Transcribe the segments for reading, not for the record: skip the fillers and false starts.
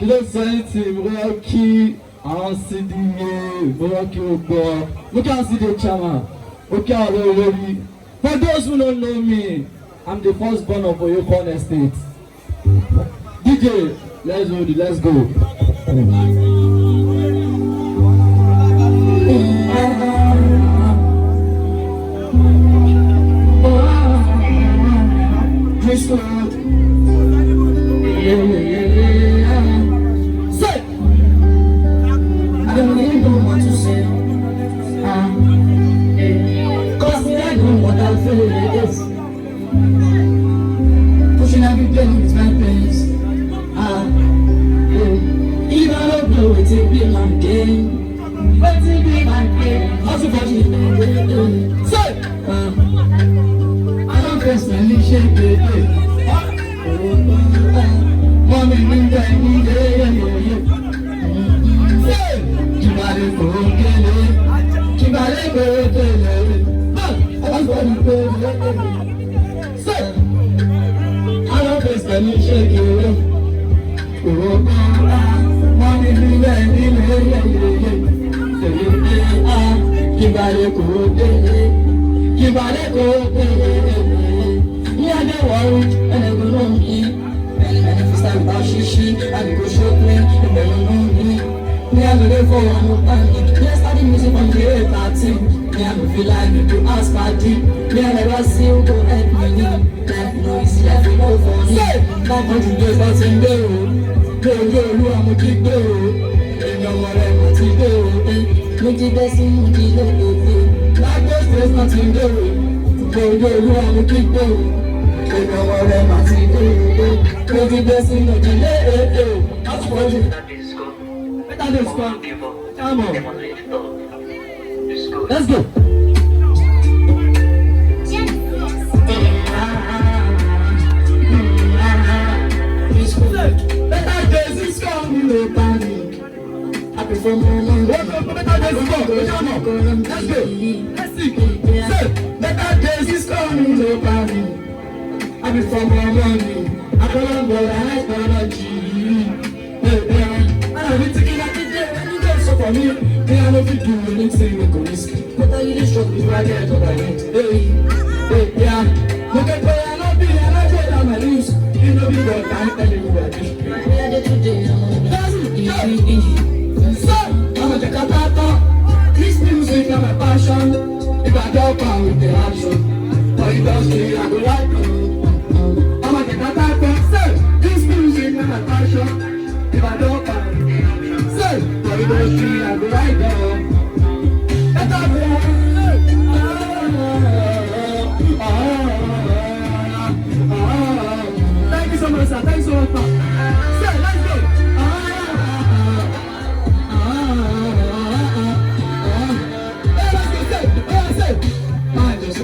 Kí ló sọ yín tí mo wá kí àwọn CDA, mo wá kí o gbọ́. Mo kí àwọn CDA chairman, mo kí àwọn olórí. For those who don't know me, I'm the firstborn of Oyekan estate. DJ, let's hold it, let's go. Driscode. Say, I don't even know what to say. Cause I know what I feel like this. Pushing every day with my pains. If I don't know it will be my game. But it be my game. Also for you. Say, I don't personally shake it. Mommy, me, daddy, yeah. Say, keep out it for it. Keep out it for it. I'm gonna pay it. Say, I don't personally shake it. Mommy, me, daddy, yeah. Keep out it for it. Keep out it for it. Yeah, they worry, and they go on me. Many time about shishi, and they go show me, and they don't know me. Me, I'm looking for one panic. Me, I started music from the 8-13. Me, I don't feel like me to ask my deep. Me, I never see you go help me. Life no easy, life no funny. Now, 100 days, that's in there. Go, I'm a big girl. Ain't no more than what you do. Make the best in the day. Like this, there's nothing there. Go, I'm a big girl. They know what I'm at it. Make the best in the day. That's what you do. Better Driscode. Come on. Let's go. Better days is coming, no panic. I prefer my mind. Better days is coming. Come on. Let's go. Let's see. Better days is coming, no panic. I be from my money. I don't know what I like, but I I don't be taking like a day. When you get so for me, they are not fit to anything we go risk. But I need to show before I get what I need. Yeah. Look at where I not be, and I get on my lips. You know, be what I'm telling you about this. So, I'm a Jakarta. This music is my passion. If I don't come with the action, but it does me, I go like it. I'm a Jakarta. This music is my passion. If I don't come, say, but it does me, I go like it. Thank you so much, sir. Thanks so much, sir. Say, let's go.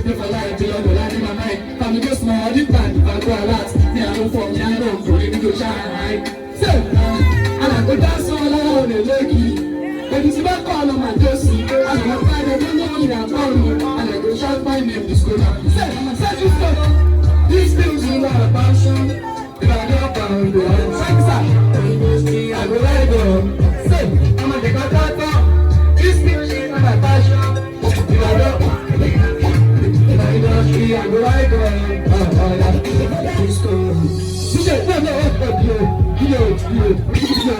For life, you know, life in my mind. I'm just small, deep and I go a lot. Yeah, I don't for me, I don't go to shine, right? So, and I go dance all around the lady. When you see my call on my Josie, and I find a woman in a town, and I go shout my name, Driscode. Say, Driscode. This music is not a passion. If I don't find the answer, I go right on. Say, I'm a Jakarta. This music is not a passion. If I don't I go right on. DJ, no.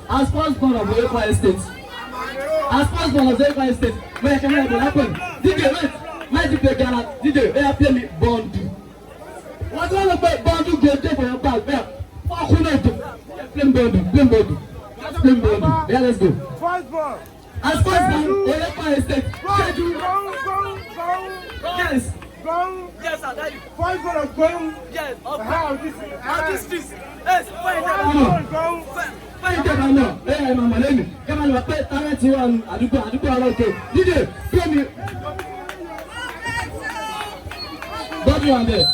As firstborn of Oyekan estate. As firstborn of Oyekan estate. Where can I happen? DJ, wait. My DJ Ghana. DJ, where play me Bondu. What's all about Bondu go there for your back? Where? Blame Bondu. Yeah, let's go. Firstborn. As firstborn, Oyekan estate. Yes. Yes, sir, daddy. Firstborn of Gong. Yes, of How this is? Yes, find Gong. Find them now. Hey, Mama, let me. Come on, pay talent to one. I do okay. DJ, play me. Body one there.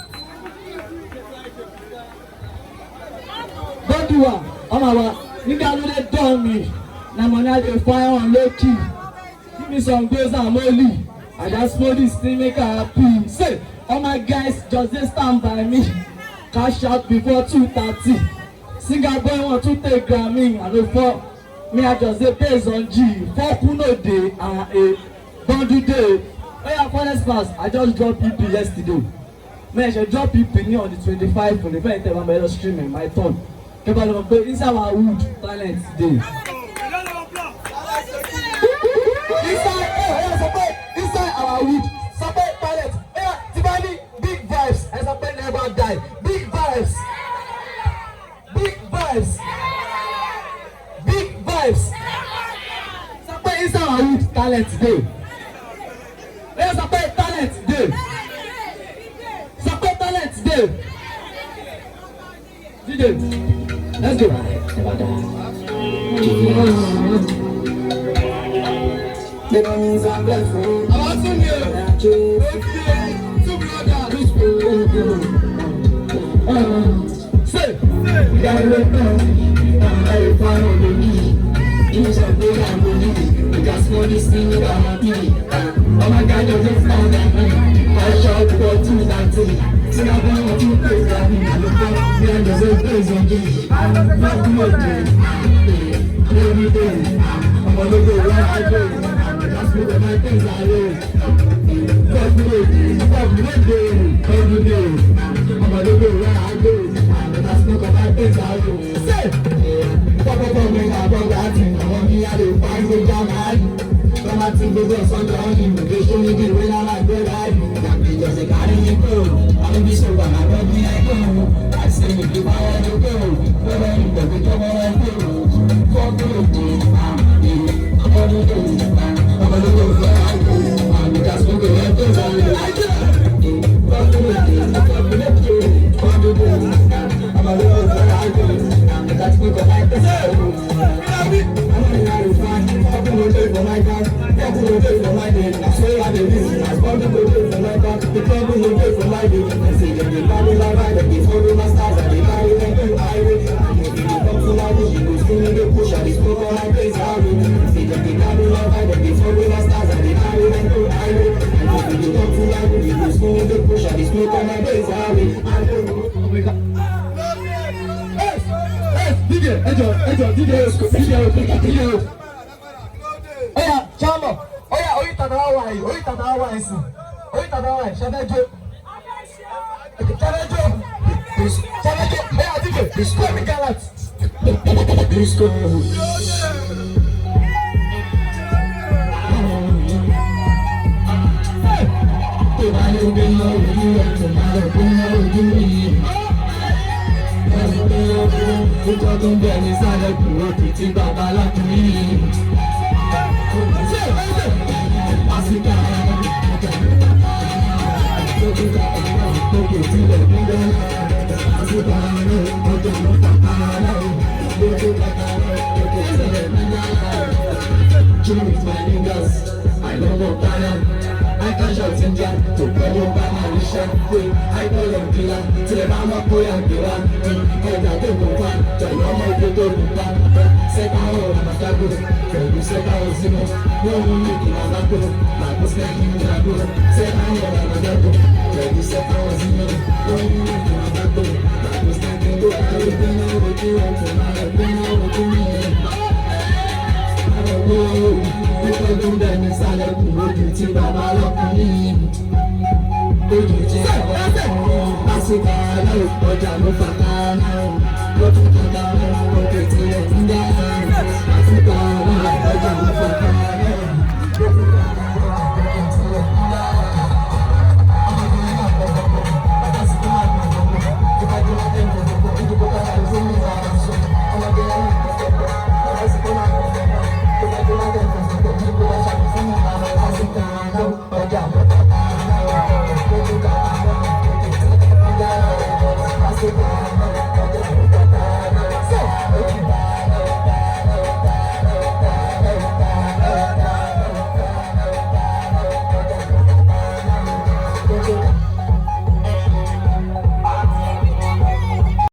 Body one. Oh my God. You got to let down me. Now, man, I can fire on low key. me some goes and molly. I just smoke this thing make her happy. Say, all my guys just they stand by me. Cash out before 2:30. Singer boy want to take Grammy. I know for me I just say based on G. For Kuno day and a bundle day. Oh yeah, for this class, I just dropped EP yesterday. Man, I should drop EP on the 25th. On the 25th, I'm just streaming my turn. Inside our wood talent today. Inside our wood, support talent. Yeah, Tibani, big vibes. I support never die. Big vibes. Big vibes. Big vibes. Support inside our wood talent today. Let's support talent today. Support talent today. DJ, let's go. The means I'm left for. I'm asking you. Say, we gotta let go. I'm very fine on the knee. You something I'm believing. We got small this thing with our happy. Oh my God, you're just found that me. I shot for 2:30. See, I'm going to play that me. I'm just a place on you. I'm not good day. Every day. I'm gonna go where I go. That's me that my things are real. Every day. Every day. I'm gonna go where I go. That's me that my things are real. Say, Papa, me, I brought that thing. I want me out of find the jam. Come out to the bus on the honeymoon. They show me the way I like the ride. Just a carry me go. I'll be so bad, I don't be like go. I say me do I want to go. Whether you go, we come on and go. Fuck you, I'm gonna go. I'm gonna go where I go. I'm just gonna go where I go. Fuck you, I'm gonna go. I'm gonna go where I go. I'm just gonna go like this. I'm gonna find I'm gonna do for my God. I'm gonna do for my day. I swear I did this. I'm gonna do for my God. The trouble will do for my day. I say that the body like I that before the masters and the body went to highway. And if you come to my way, you go still in the push and the smoke on my face highway. I say that the body like I that before the masters and the body went to highway. And if you come to my way, you go still in the push and the smoke on my face highway. DJ, DJ. Oya, Chamo. Oya, Oyitadawa, Shabejo. Oya, DJ, Driscode, Galat. Driscode. Nǹkan tó ń bẹ ní sálẹ̀ kúrò títí bàbá lákùnrin. Àsìkò òkè tilẹ̀ gbígbẹ́ àsìkò ọjọ́ ló pàpà náà lójú kàkà òkè tilẹ̀ gbígbẹ́. Chill with my niggas, I don't go down. I can shout in jam to go over my mission. I call them killer till the mama boy and killer. And I don't go far, tell your mom to go to plan. Set out on my taco, tell you set out zero. No one making a taco, my post making a taco. Set out on my taco, tell you set out zero. No one making a taco, my post making a taco. Everything I would do, everything I would do. Nǹkan tó ń bẹ ní sálẹ̀ kúrò títí bàbá lọ́kùnrin. Ojú jẹ́ ọ̀rọ̀ àsìkò àlọ́ ọjà ló fà kánà. Lọ́tún kàkà òkè tilẹ̀ ń dá àsìkò àlọ́ ọjà ló fà kánà.